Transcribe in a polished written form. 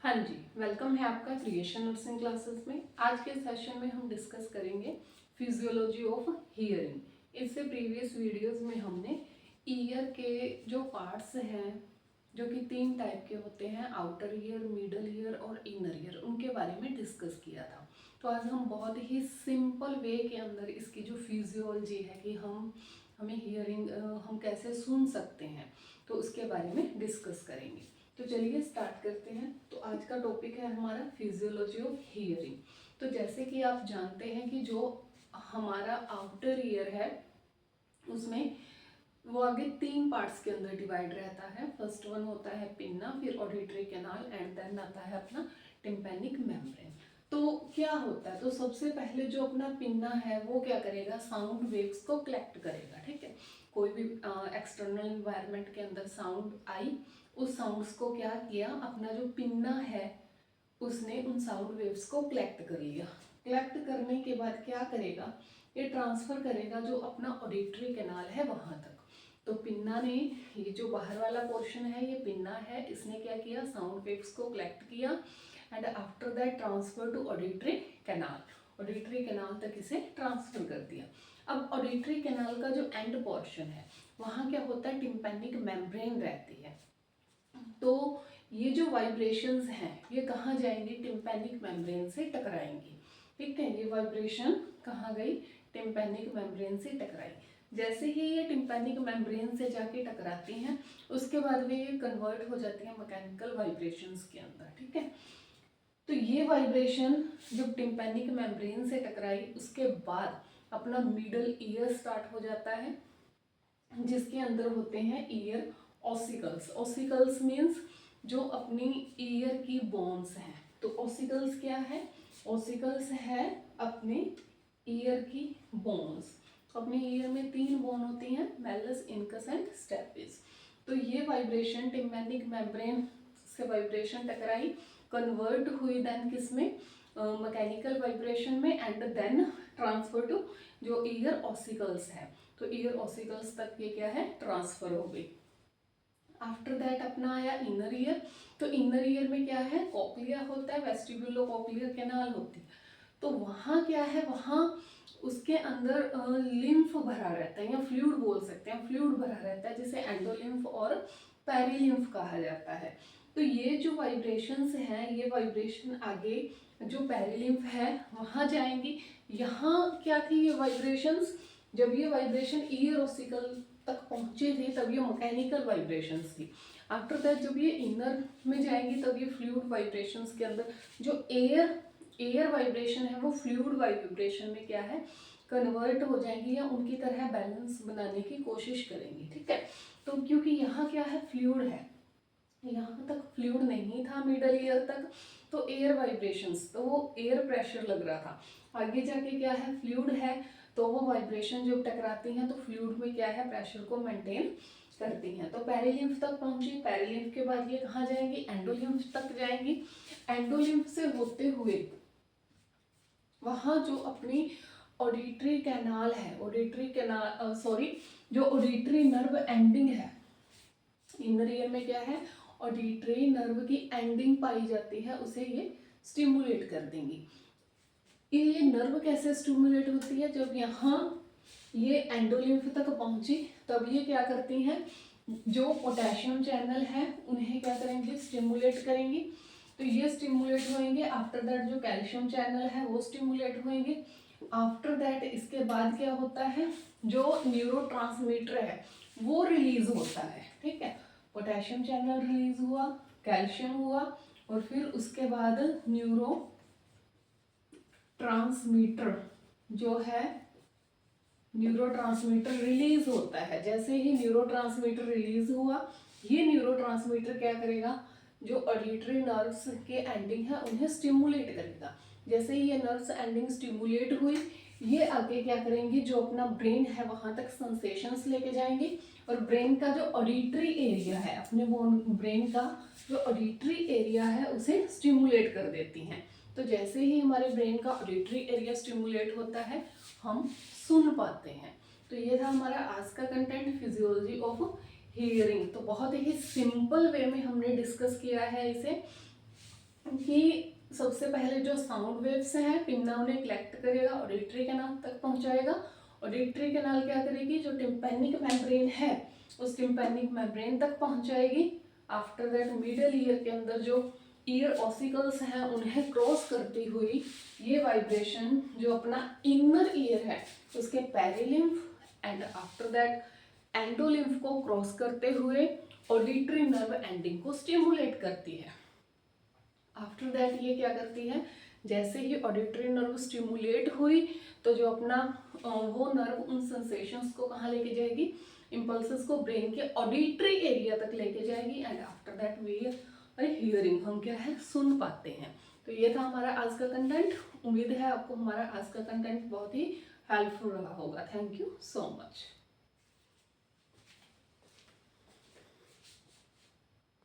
हाँ जी, वेलकम है आपका क्रिएशन नर्सिंग क्लासेस में। आज के सेशन में हम डिस्कस करेंगे फिजियोलॉजी ऑफ हियरिंग। इससे प्रीवियस वीडियोस में हमने ईयर के जो पार्ट्स हैं, जो कि 3 टाइप के होते हैं, आउटर ईयर, मिडल ईयर और इनर ईयर, उनके बारे में डिस्कस किया था। तो आज हम बहुत ही सिंपल वे के अंदर इसकी जो फिजियोलॉजी है कि हमें हियरिंग हम कैसे सुन सकते हैं, तो उसके बारे में डिस्कस करेंगे। तो चलिए स्टार्ट करते हैं। तो आज का टॉपिक है हमारा फिजियोलॉजी ऑफ हियरिंग। तो जैसे कि आप जानते हैं कि जो हमारा आउटर ईयर है उसमें वो आगे 3 पार्ट्स के अंदर डिवाइड रहता है। फर्स्ट वन होता है पिन्ना, फिर ऑडिटरी कैनाल एंड देन आता है अपना टिम्पैनिक मेम्ब्रेन। तो क्या होता है, तो सबसे पहले जो अपना पिन्ना है वो क्या करेगा, साउंड वेव्स को कलेक्ट करेगा। ठीक है, कोई भी एक्सटर्नल इन्वायरमेंट के अंदर साउंड आई, उस साउंड्स को क्या किया, अपना जो पिन्ना है उसने उन साउंड वेव्स को कलेक्ट कर लिया। कलेक्ट करने के बाद क्या करेगा, ये ट्रांसफर करेगा जो अपना ऑडिटरी कैनाल है वहां तक। तो पिन्ना ने, ये जो बाहर वाला पोर्शन है ये पिन्ना है, इसने क्या किया, साउंड वेव्स को कलेक्ट किया and after that transfer to auditory canal. Auditory canal तक इसे ट्रांसफर कर दिया। अब ऑडिटरी कैनाल का जो एंड पोर्शन है वहाँ क्या होता है, टिम्पैनिक मेम्ब्रेन रहती है। तो ये जो वाइब्रेशंस हैं ये कहाँ जाएंगी, टिम्पैनिक मेम्ब्रेन से टकराएंगी। ठीक है, ये वाइब्रेशन कहाँ गई, टिम्पैनिक मेम्ब्रेन से टकराई। जैसे ही ये टिम्पैनिक मेम्ब्रेन से जाके टकराती हैं उसके बाद में ये कन्वर्ट हो जाती है मैकेनिकल वाइब्रेशंस के अंदर। ठीक है, तो ये वाइब्रेशन जब टिम्पैनिक मेम्ब्रेन से टकराई उसके बाद अपना मिडल ईयर स्टार्ट हो जाता है, जिसके अंदर होते हैं ईयर ऑसिकल्स। ऑसिकल्स मीन्स जो अपनी ईयर की बोन्स हैं। तो ऑसिकल्स क्या है, ऑसिकल्स है अपने ईयर की बोन्स। अपने ईयर में 3 बोन होती हैं, मैलस, इनकस एंड स्टेपिस। तो ये वाइब्रेशन टिम्पैनिक मेम्ब्रेन से वाइब्रेशन टकराई, कन्वर्ट हुई देन किस में, मैकेनिकल वाइब्रेशन में एंड देन ट्रांसफर टू जो ईयर ऑसिकल्स है। तो ईयर ऑसिकल्स तक ये क्या है, ट्रांसफर हो गई। आफ्टर दैट अपना आया इनर ईयर। तो इनर ईयर में क्या है, कॉक्लिया होता है, वेस्टिब्यूलो कॉक्लियर कैनाल होती है। तो वहाँ क्या है, वहाँ उसके अंदर लिम्फ भरा रहता है या फ्लूइड बोल सकते हैं, फ्लूइड भरा रहता है जिसे एंडोलिम्फ और पेरिलिम्फ कहा जाता है। तो ये जो वाइब्रेशंस हैं ये वाइब्रेशन आगे जो पेरिलिम्फ है वहाँ जाएंगी। यहाँ क्या थी ये वाइब्रेशंस, जब ये वाइब्रेशन ईयर ऑसिकल तक पहुंचे थे तब ये मैकेनिकल वाइब्रेशंस थी। आफ्टर दैट जब ये इनर में जाएंगी तब ये फ्लूइड वाइब्रेशंस के अंदर जो एयर वाइब्रेशन है वो फ्लूइड वाइब्रेशन में क्या है, कन्वर्ट हो जाएंगी या उनकी तरह बैलेंस बनाने की कोशिश करेंगी। ठीक है, तो क्योंकि यहाँ क्या है, फ्लूइड है, यहाँ तक फ्लूइड नहीं था मिडल ईयर तक, तो एयर वाइब्रेशंस, तो वो एयर प्रेशर लग रहा था। आगे जाके क्या है, फ्लूइड है, तो वो वाइब्रेशन जब टकराती हैं तो फ्लूइड में क्या है, प्रेशर को मेंटेन करती हैं। तो पेरिलिम्फ तक पहुंची, पेरिलिम्फ के बाद ये कहाँ जाएंगी, एंडोलिम्फ तक जाएंगी। एंडोलिम्फ से होते हुए वहाँ जो अपनी ऑडिटरी कैनाल है, ऑडिटरी कैनाल सॉरी जो ऑडिटरी नर्व एंडिंग है, इनर ईयर में क्या है, ऑडिटरी नर्व की एंडिंग पाई जाती है, उसे ये स्टिमुलेट कर देंगी। ये नर्व कैसे स्टिमुलेट होती है, जब यहाँ ये एंडोलिम्फ तक पहुंची तब ये क्या करती हैं, जो पोटेशियम चैनल है उन्हें क्या करेंगे, स्टिमुलेट करेंगी। तो ये स्टिमुलेट होंगे। आफ्टर दैट जो कैल्शियम चैनल है वो स्टिमुलेट होंगे। आफ्टर दैट इसके बाद क्या होता है, जो न्यूरोट्रांसमीटर है वो रिलीज होता है। ठीक है, पोटेशियम चैनल रिलीज हुआ, कैल्शियम हुआ और फिर उसके बाद न्यूरो ट्रांसमीटर जो है, न्यूरोट्रांसमीटर रिलीज होता है। जैसे ही न्यूरोट्रांसमीटर रिलीज हुआ, ये न्यूरोट्रांसमीटर क्या करेगा, जो ऑडिटरी नर्व्स के एंडिंग है उन्हें स्टिमुलेट करेगा। जैसे ही ये नर्व्स एंडिंग स्टिमुलेट हुई, ये आगे क्या करेंगी, जो अपना ब्रेन है वहां तक सेंसेशंस लेके जाएंगी और ब्रेन का जो ऑडिटरी एरिया है, अपने ब्रेन का जो ऑडिटरी एरिया है उसे स्टिमुलेट कर देती हैं। तो जैसे ही हमारे ब्रेन का ऑडिटरी एरिया स्टिमुलेट होता है हम सुन पाते हैं। तो ये था हमारा आज का कंटेंट, फिजियोलॉजी ऑफ हियरिंग। तो बहुत ही सिंपल वे में हमने डिस्कस किया है इसे। कि सबसे पहले जो साउंड वेव्स हैं पिन्ना उन्हें कलेक्ट करेगा, ऑडिटरी कैनाल तक पहुंचाएगा। ऑडिटरी कैनाल क्या करेगी, जो टिम्पैनिक मेम्ब्रेन है उस टिम्पैनिक मेम्ब्रेन तक पहुंचाएगी। आफ्टर दैट मिडल ईयर के अंदर जो ईयर ऑसिकल्स हैं उन्हें क्रॉस करती हुई ये वाइब्रेशन जो अपना इनर ईयर है उसके perilymph and after that endolymph को क्रॉस करते हुए ऑडिटरी नर्व एंडिंग को स्टिमुलेट करती है। आफ्टर दैट ये क्या करती है, जैसे ही ऑडिटरी नर्व स्टिमुलेट हुई तो जो अपना वो नर्व उन सेंसेशंस को कहाँ लेके जाएगी, इम्पल्सेस को ब्रेन के ऑडिटरी एरिया तक लेके जाएगी and after that we are hearing, हम क्या है सुन पाते हैं। तो ये था हमारा आज का कंटेंट। उम्मीद है आपको हमारा आज का कंटेंट बहुत ही हेल्पफुल रहा होगा। Thank you so much.